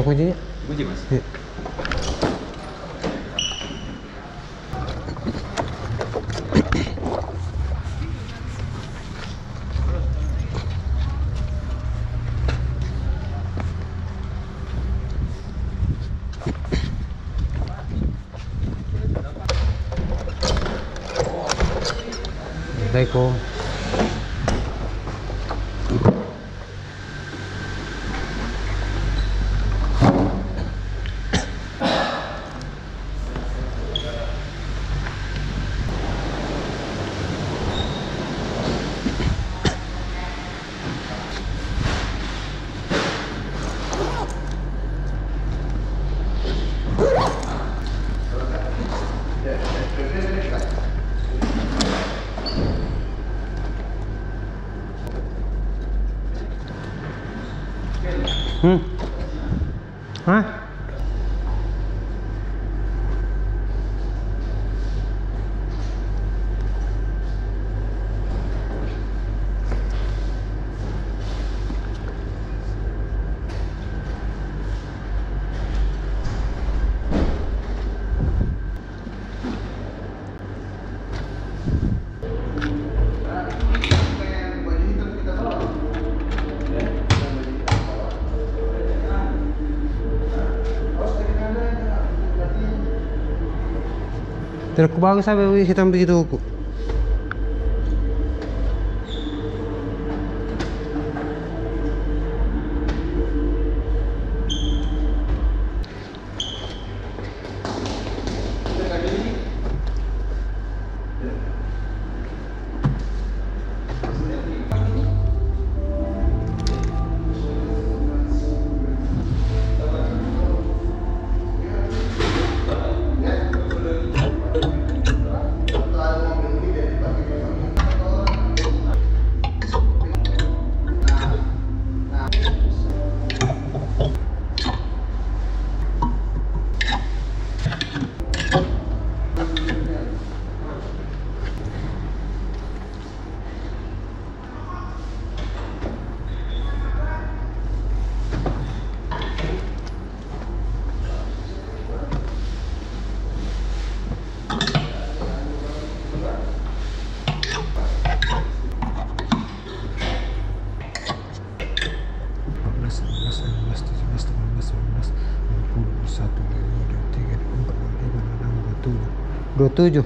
Taruh kuncinya. Kunci mas. Iya. Assalamualaikum. Hah? Tidak bagus sampai hitam begitu. Dua tujuh.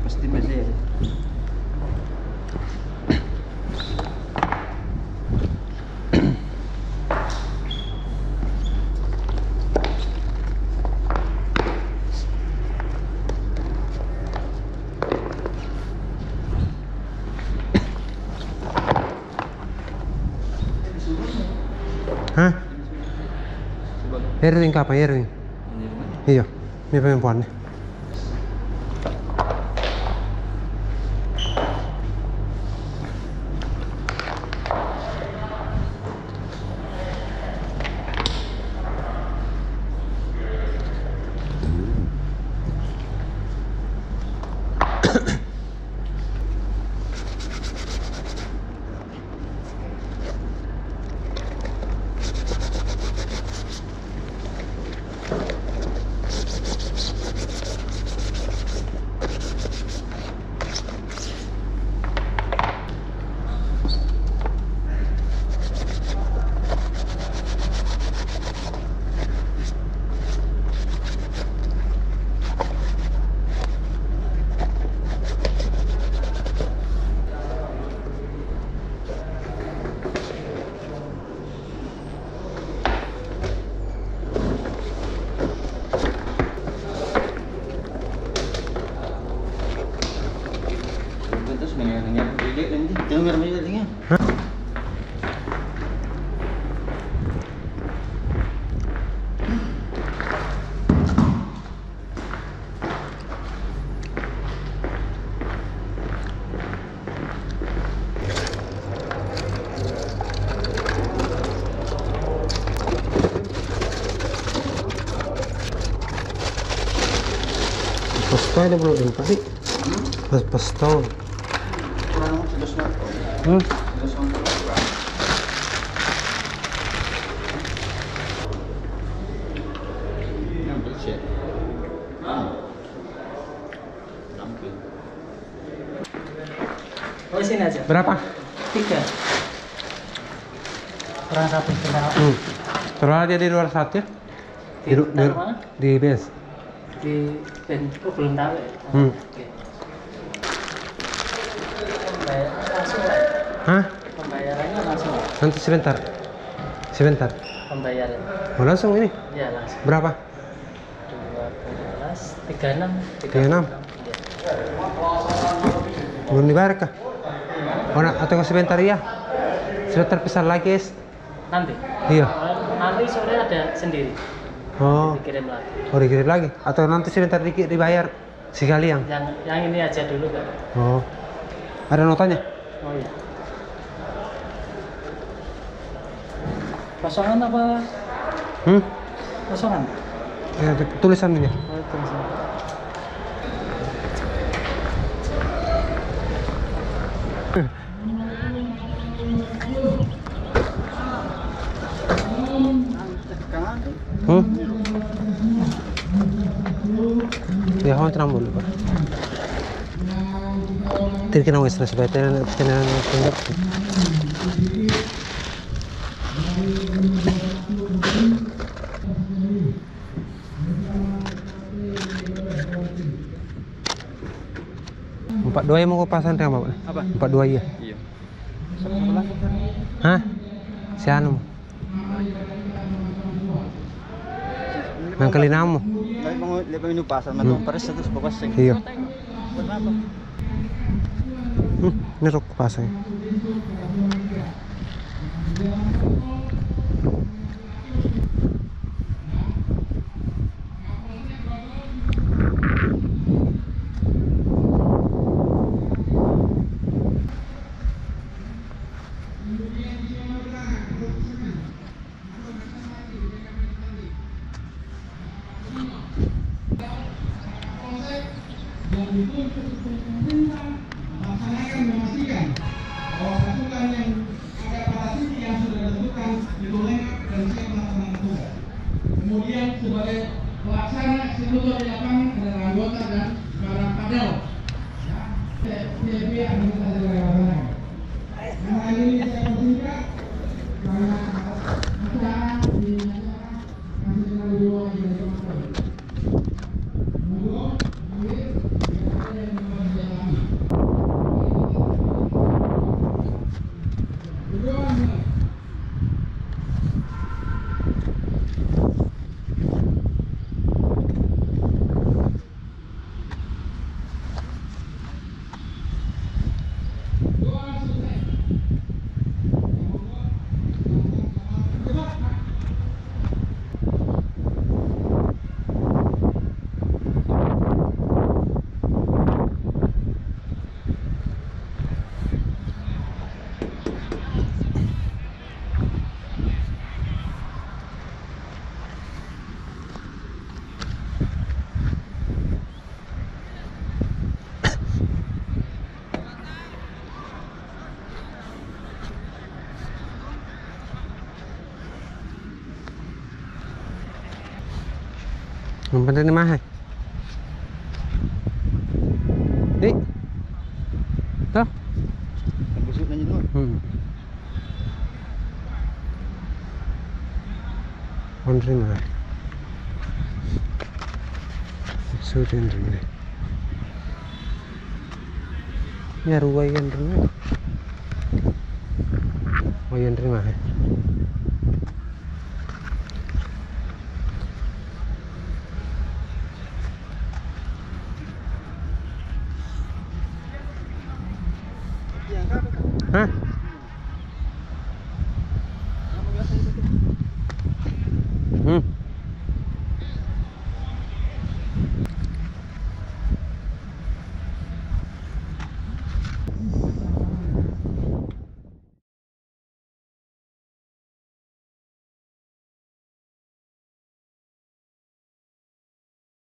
Pasti masih. Hah? Erwin kapan Erwin? Iya, ini perempuannya. Pasta ada belum tadi? Pasta. Oh, sini aja. Berapa? 3. Kurang 1 setengah. Taruh aja di luar satu ya. Taruh mana? Di base. Di pen. Oh, belum tahu ya. Oke. Langsung Pak. Hah? Pembayarannya langsung. Nanti sebentar. Sebentar. Pembayaran. Mau langsung ini? Iya, langsung. Berapa? 12, 36. 36. Iya. Belum dibayar kah? Oh, atau sebentar ya? Sebentar pesan lagi, es. Nanti. Iya. Nanti sore ada sendiri. Oh. Dikirim lagi. Oh, dikirim lagi? Atau nanti sebentar dibayar sekalian? Yang ini aja dulu, Kak. Oh. Ada notanya? Oh iya. Kosongan apa? Kosongan. Tulisan ini. Oh, tulisan. Ya, kawan tenang dulu, Pak. Tidak kena wes supaya tenang. Empat dua yang mau ke pasang apa? Apa? 42 ya. Iya. Hah? Si anu. Nang kalinamu. Lagi mau lihat minum pasar, matong pares terus bawa sing. Iya. Kenapa? Ini rok pasang. Laksanakan memastikan bahwa pasukan yang ada pada titik yang sudah ditentukan itu lengkap dan siap melaksanakan tugas. Kemudian sebagai pelaksana eksekutor di lapangan adalah anggota dan para padel. TP anggota dari lapangan. Karena ini saya persingkat karena acara di acara masih dengan dua yang dilakukan. Bener nih mah. Dik. Tuh. Busuk nanya dulu. Bener mah. Sudah ini. Ya ruway kan terima. Oh yang terima. Yang kado. Hah?